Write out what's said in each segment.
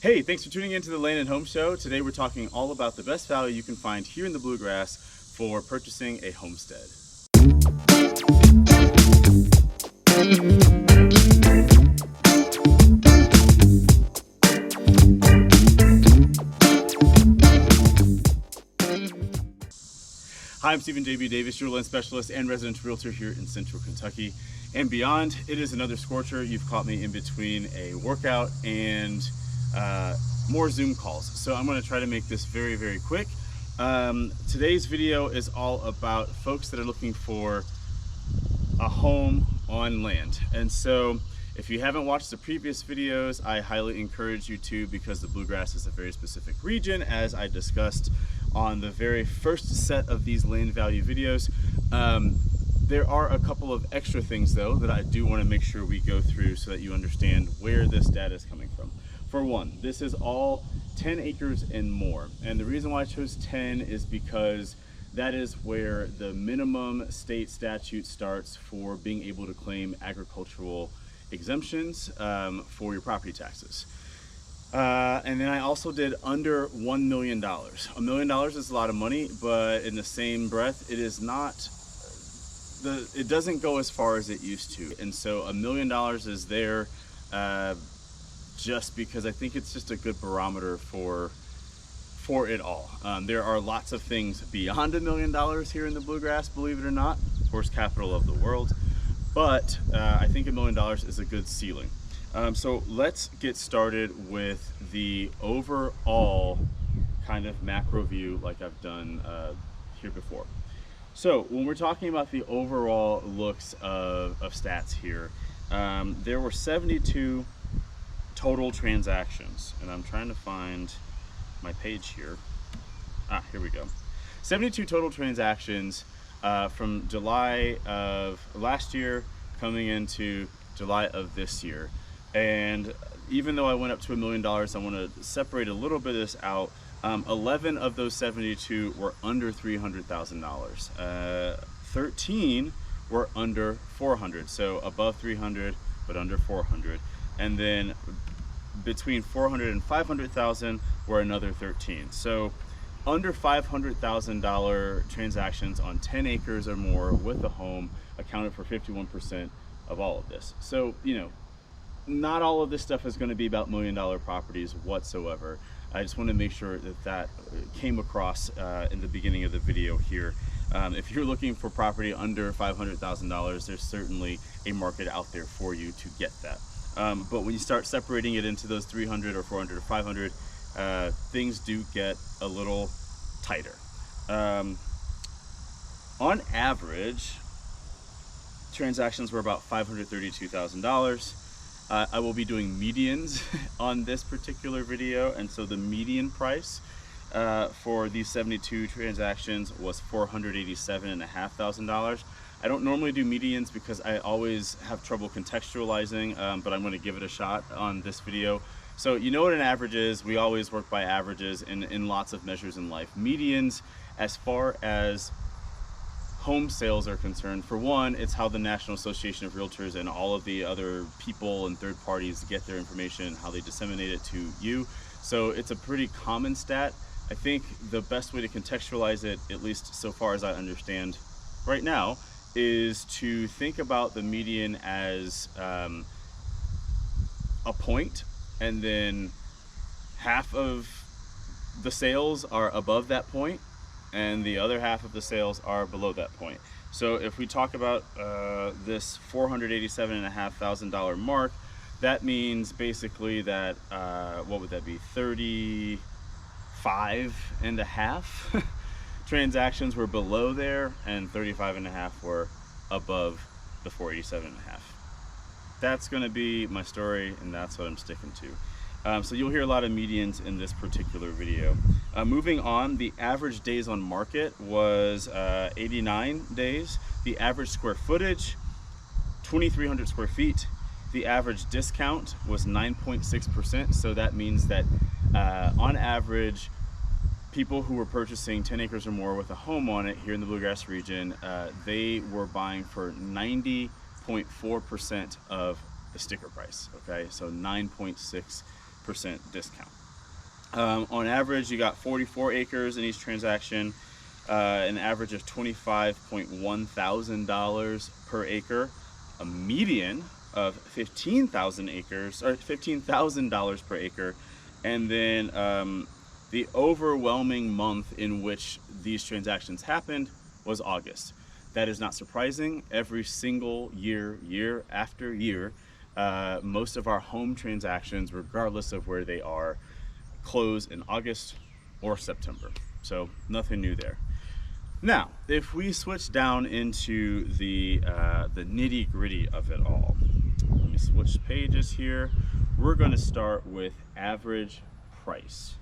Hey, thanks for tuning in to the Land and Home Show. Today we're talking all about the best value you can find here in the Bluegrass for purchasing a homestead. Hi, I'm Stephen J.B. Davis, your land specialist and resident realtor here in Central Kentucky and beyond. It is another scorcher. You've caught me in between a workout and more Zoom calls. So I'm going to try to make this very, very quick. Today's video is all about folks that are looking for a home on land. And so if you haven't watched the previous videos, I highly encourage you to, because the Bluegrass is a very specific region, as I discussed on the very first set of these land value videos. There are a couple of extra things though that I do want to make sure we go through so that you understand where this data is coming from. For one, this is all 10 acres and more. And the reason why I chose 10 is because that is where the minimum state statute starts for being able to claim agricultural exemptions for your property taxes. And then I also did under $1 million. $1 million is a lot of money, but in the same breath, it is not, it doesn't go as far as it used to. And so $1 million is there just because I think it's just a good barometer for it all. There are lots of things beyond $1 million here in the Bluegrass, believe it or not, of course, capital of the world. But I think $1 million is a good ceiling. So let's get started with the overall kind of macro view like I've done here before. So when we're talking about the overall looks of stats here, there were 72 total transactions, and I'm trying to find my page here. Here we go. 72 total transactions from July of last year coming into July of this year. And even though I went up to $1 million, I want to separate a little bit of this out. 11 of those 72 were under $300,000. 13 were under 400, so above 300 but under 400. And then between 400 and 500,000 were another 13. So under $500,000 transactions on 10 acres or more with a home accounted for 51% of all of this. So, you know, not all of this stuff is going to be about $1 million properties whatsoever. I just want to make sure that that came across in the beginning of the video here. If you're looking for property under $500,000, there's certainly a market out there for you to get that. But when you start separating it into those 300 or 400 or 500, things do get a little tighter. On average, transactions were about $532,000. I will be doing medians on this particular video, and so the median price for these 72 transactions was $487,500. I don't normally do medians because I always have trouble contextualizing, but I'm going to give it a shot on this video. So you know what an average is. We always work by averages in lots of measures in life. Medians, as far as home sales are concerned, for one, it's how the National Association of Realtors and all of the other people and third parties get their information, how they disseminate it to you. So it's a pretty common stat. I think the best way to contextualize it, at least so far as I understand right now, is to think about the median as a point, and then half of the sales are above that point and the other half of the sales are below that point. So if we talk about this $487,500 mark, that means basically that what would that be, 35 and a half transactions were below there, and 35 and a half were above the 487 and a half. That's going to be my story, and that's what I'm sticking to. So you'll hear a lot of medians in this particular video. Moving on, the average days on market was 89 days. The average square footage, 2,300 square feet. The average discount was 9.6%. So that means that on average, people who were purchasing 10 acres or more with a home on it here in the Bluegrass region, they were buying for 90.4% of the sticker price. Okay, so 9.6% discount. On average, you got 44 acres in each transaction, an average of $25.1 thousand per acre, a median of 15,000 acres, or $15,000 per acre, and then the overwhelming month in which these transactions happened was August. That is not surprising. Every single year, year after year, most of our home transactions, regardless of where they are, close in August or September. So nothing new there. Now, if we switch down into the nitty-gritty of it all, let me switch pages here. We're going to start with average price.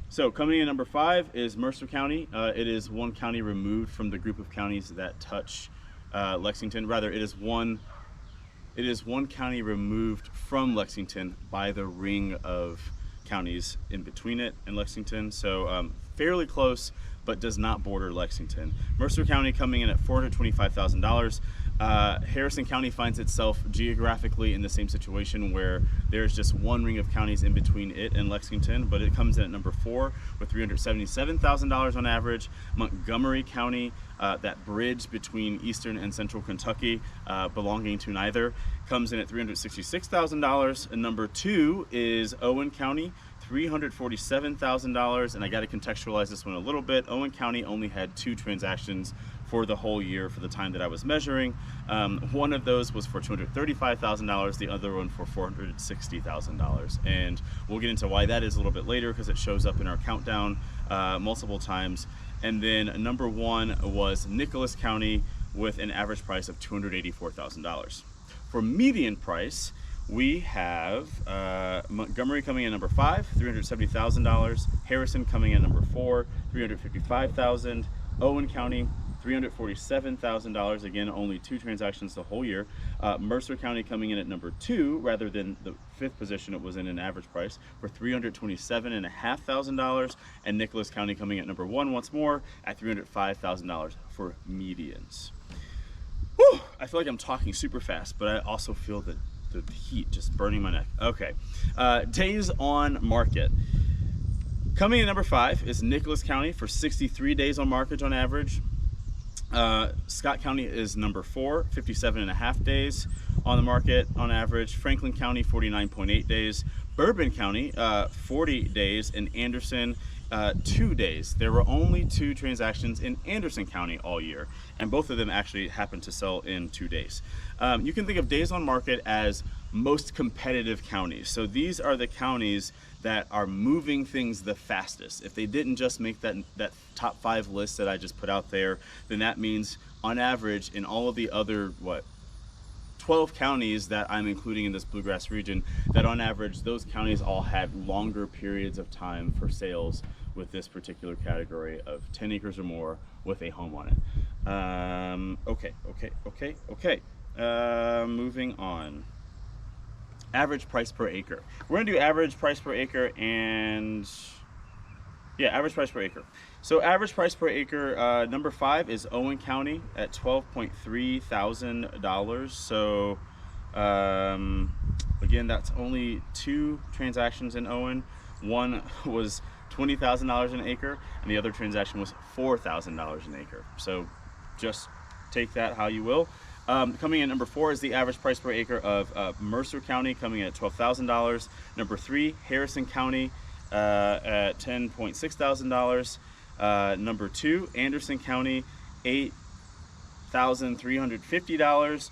So coming in number 5 is Mercer County. It is one county removed from the group of counties that touch Lexington. Rather, it is one county removed from Lexington by the ring of counties in between it and Lexington. So fairly close, but does not border Lexington. Mercer County coming in at $425,000. Harrison County finds itself geographically in the same situation where there's just one ring of counties in between it and Lexington, but it comes in at number 4 with $377,000 on average. Montgomery County, that bridge between eastern and central Kentucky, belonging to neither, comes in at $366,000. And number 2 is Owen County, $347,000, and I got to contextualize this one a little bit. Owen County only had 2 transactions for the whole year for the time that I was measuring. One of those was for $235,000, the other one for $460,000. And we'll get into why that is a little bit later because it shows up in our countdown multiple times. And then number 1 was Nicholas County with an average price of $284,000. For median price, we have Montgomery coming in number 5, $370,000. Harrison coming in number 4, $355,000. Owen County, $347,000. Again, only 2 transactions the whole year. Mercer County coming in at number 2, rather than the 5th position it was in an average price, for $327,500. And Nicholas County coming at number 1 once more at $305,000 for medians. Whew, I feel like I'm talking super fast, but I also feel that the heat just burning my neck. Okay, days on market. Coming in number 5 is Nicholas County for 63 days on market on average. Scott County is number 4, 57.5 days on the market on average. Franklin County, 49.8 days. Bourbon County, 40 days. And Anderson, 2 days. There were only 2 transactions in Anderson County all year, and both of them actually happened to sell in 2 days. You can think of days on market as most competitive counties. So these are the counties that are moving things the fastest. If they didn't just make that top 5 list that I just put out there, then that means on average in all of the other 12 counties that I'm including in this Bluegrass region, that on average those counties all had longer periods of time for sales with this particular category of 10 acres or more with a home on it. Okay. Moving on. Average price per acre. We're gonna do average price per acre and average price per acre. So average price per acre, number 5 is Owen County at $12.3 thousand. So again, that's only 2 transactions in Owen. One was $20,000 an acre, and the other transaction was $4,000 an acre. So just take that how you will. Coming in number 4 is the average price per acre of Mercer County, coming in at $12,000. Number 3, Harrison County at $10.6 thousand. Number 2, Anderson County, $8,350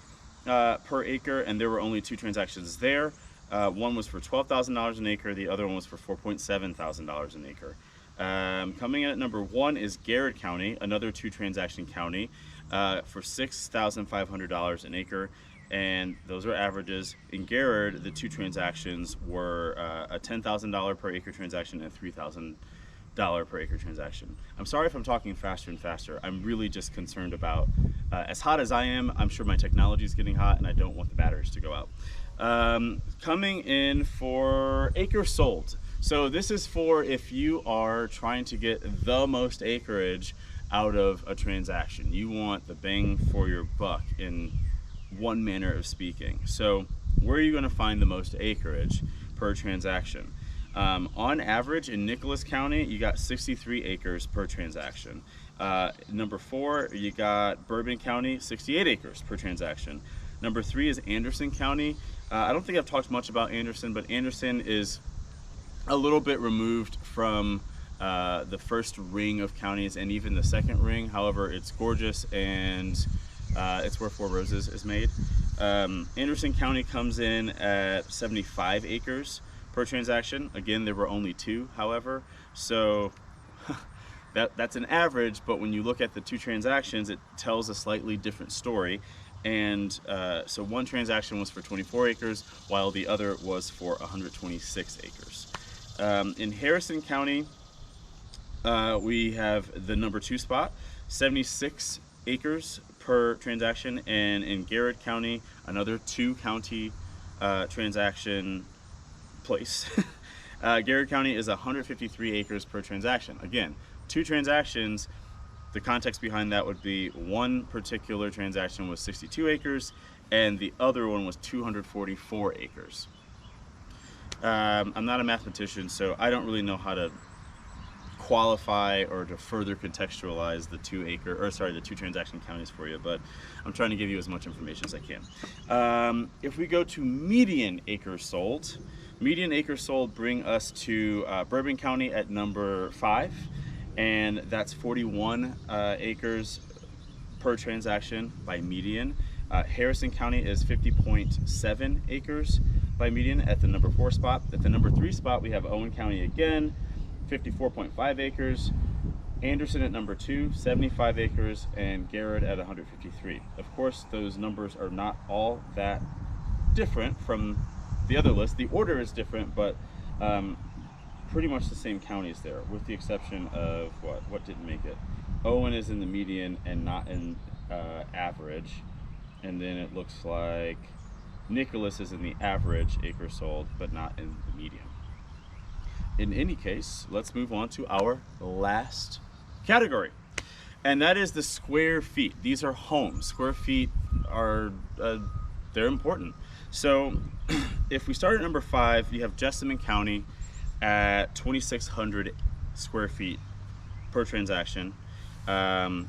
per acre, and there were only 2 transactions there. One was for $12,000 an acre, the other one was for $4.7 thousand an acre. Coming in at number 1 is Garrett County, another 2 transaction county, for $6,500 an acre, and those are averages. In Garrett, the 2 transactions were a $10,000 per acre transaction and $3,000 per acre transaction. I'm sorry if I'm talking faster and faster. I'm really just concerned about, as hot as I am, I'm sure my technology is getting hot and I don't want the batteries to go out. Coming in for acres sold. So this is for if you are trying to get the most acreage out of a transaction. You want the bang for your buck in one manner of speaking. So where are you going to find the most acreage per transaction? On average in Nicholas County, you got 63 acres per transaction. Number 4, you got Bourbon County, 68 acres per transaction. Number 3 is Anderson County. I don't think I've talked much about Anderson, but Anderson is a little bit removed from the first ring of counties and even the second ring. However, it's gorgeous, and it's where Four Roses is made. Anderson County comes in at 75 acres per transaction. Again, there were only 2, however, so that's an average, but when you look at the 2 transactions, it tells a slightly different story. And so one transaction was for 24 acres, while the other was for 126 acres. In Harrison County, we have the number 2 spot, 76 acres per transaction, and in Garrett County, another 2-county transaction place. Garrett County is 153 acres per transaction. Again, 2 transactions. The context behind that would be one particular transaction was 62 acres and the other one was 244 acres. I'm not a mathematician, so I don't really know how to qualify or to further contextualize the 2 transaction counties for you, but I'm trying to give you as much information as I can. If we go to median acres sold bring us to Bourbon County at number 5. And that's 41 acres per transaction by median. Harrison County is 50.7 acres by median at the number 4 spot. At the number 3 spot, we have Owen County again, 54.5 acres. Anderson at number 2, 75 acres, and Garrett at 153. Of course, those numbers are not all that different from the other list. The order is different, but pretty much the same counties there, with the exception of what didn't make it. Owen is in the median and not in average, and then it looks like Nicholas is in the average acres sold, but not in the median. In any case, let's move on to our last category, and that is the square feet. These are homes. Square feet are they're important. So if we start at number 5, you have Jessamine County at 2,600 square feet per transaction. And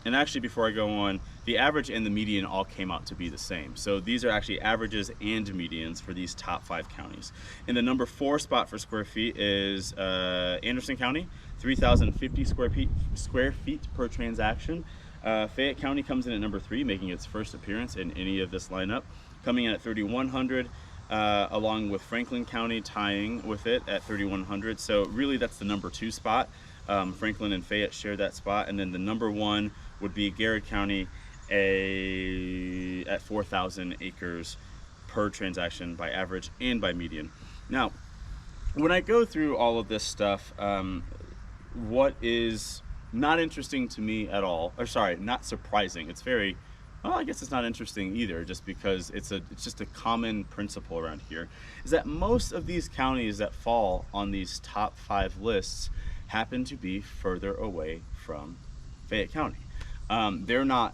actually, before I go on, the average and the median all came out to be the same. So these are actually averages and medians for these top 5 counties. In the number 4 spot for square feet is Anderson County, 3,050 square feet per transaction. Fayette County comes in at number 3, making its first appearance in any of this lineup, coming in at 3,100. Along with Franklin County tying with it at 3,100. So really that's the number 2 spot. Franklin and Fayette share that spot. And then the number 1 would be Garrett County at 4,000 acres per transaction by average and by median. Now, when I go through all of this stuff, what is not interesting to me at all, or sorry, not surprising, it's very, well, I guess it's not interesting either, just because it's just a common principle around here, is that most of these counties that fall on these top 5 lists happen to be further away from Fayette County. They're not,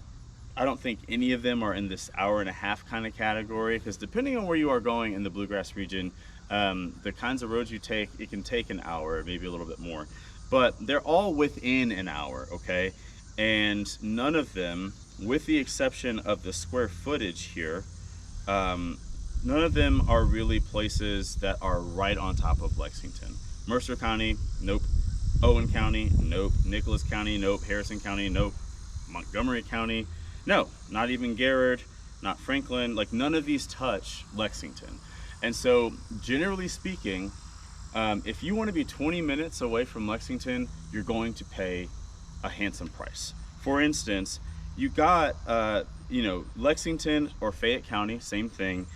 I don't think any of them are in this hour-and-a-half kind of category, because depending on where you are going in the Bluegrass region, the kinds of roads you take, it can take an hour, maybe a little bit more, but they're all within an hour, okay? And none of them, with the exception of the square footage here, none of them are really places that are right on top of Lexington. Mercer County, nope. Owen County, nope. Nicholas County, nope. Harrison County, nope. Montgomery County, no. Not even Garrett, not Franklin, like none of these touch Lexington. And so generally speaking, if you want to be 20 minutes away from Lexington, you're going to pay a handsome price. For instance, you got, Lexington or Fayette County, same thing,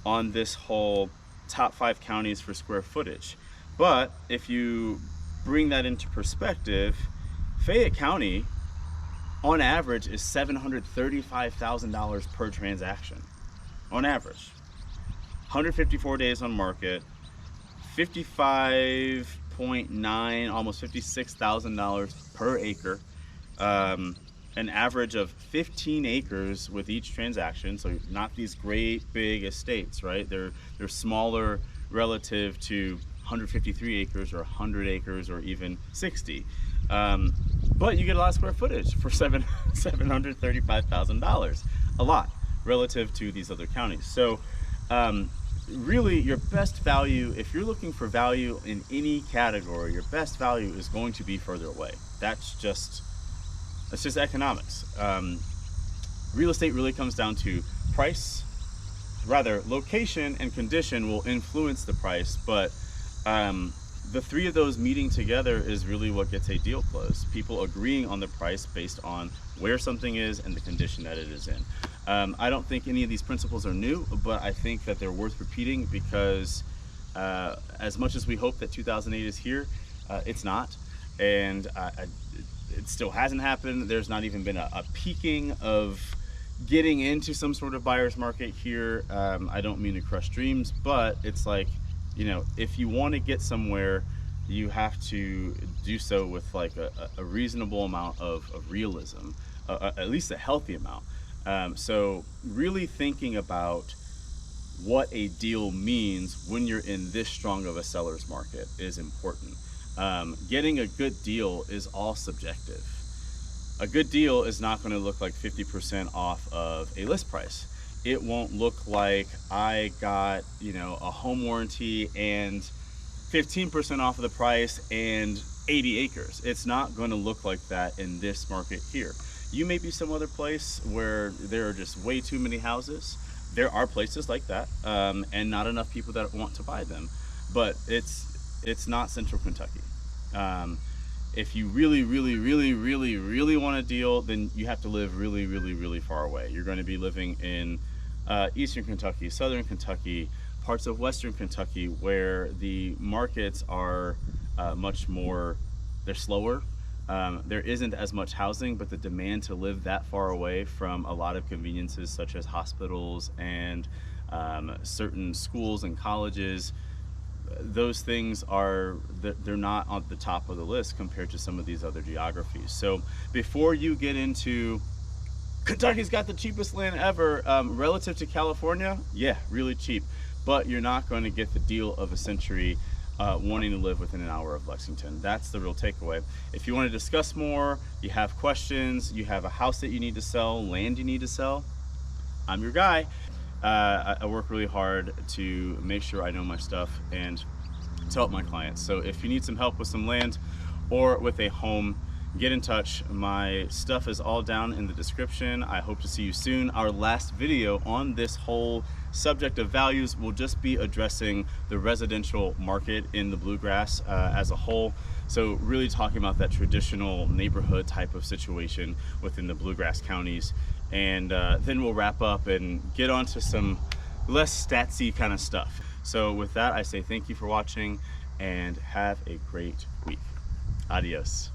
on this whole top 5 counties for square footage. But if you bring that into perspective, Fayette County, on average, is $735,000 per transaction, on average. 154 days on market, 55.9, almost $56,000 per acre. An average of 15 acres with each transaction, so not these great big estates, right? They're smaller relative to 153 acres or 100 acres or even 60. But you get a lot of square footage for $735,000, a lot relative to these other counties. So really your best value, if you're looking for value in any category, your best value is going to be further away. That's just economics. Real estate really comes down to price, rather location and condition will influence the price, but the three of those meeting together is really what gets a deal closed. People agreeing on the price based on where something is and the condition that it is in. I don't think any of these principles are new, but I think that they're worth repeating because as much as we hope that 2008 is here, it's not. And it still hasn't happened. There's not even been a peaking of getting into some sort of buyer's market here. I don't mean to crush dreams, but it's like, you know, if you want to get somewhere, you have to do so with like a reasonable amount of realism, at least a healthy amount. So really thinking about what a deal means when you're in this strong of a seller's market is important. Getting a good deal is all subjective. A good deal is not going to look like 50% off of a list price. It won't look like I got, you know, a home warranty and 15% off of the price and 80 acres. It's not going to look like that in this market here. You may be some other place where there are just way too many houses. There are places like that, and not enough people that want to buy them. But it's not Central Kentucky. If you really want a deal, then you have to live really far away. You're going to be living in Eastern Kentucky, Southern Kentucky, parts of Western Kentucky, where the markets are much more, they're slower. There isn't as much housing, but the demand to live that far away from a lot of conveniences such as hospitals and certain schools and colleges, those things are, they're not on the top of the list compared to some of these other geographies. So before you get into Kentucky's got the cheapest land ever, relative to California, yeah, really cheap, but you're not going to get the deal of a century wanting to live within an hour of Lexington. That's the real takeaway. If you want to discuss more, you have questions, you have a house that you need to sell, land you need to sell, I'm your guy. I work really hard to make sure I know my stuff and to help my clients. So if you need some help with some land or with a home, get in touch. My stuff is all down in the description. I hope to see you soon. Our last video on this whole subject of values will just be addressing the residential market in the Bluegrass as a whole. So really talking about that traditional neighborhood type of situation within the Bluegrass counties. And then we'll wrap up and get on to some less statsy kind of stuff. So with that, I say thank you for watching and have a great week. Adios.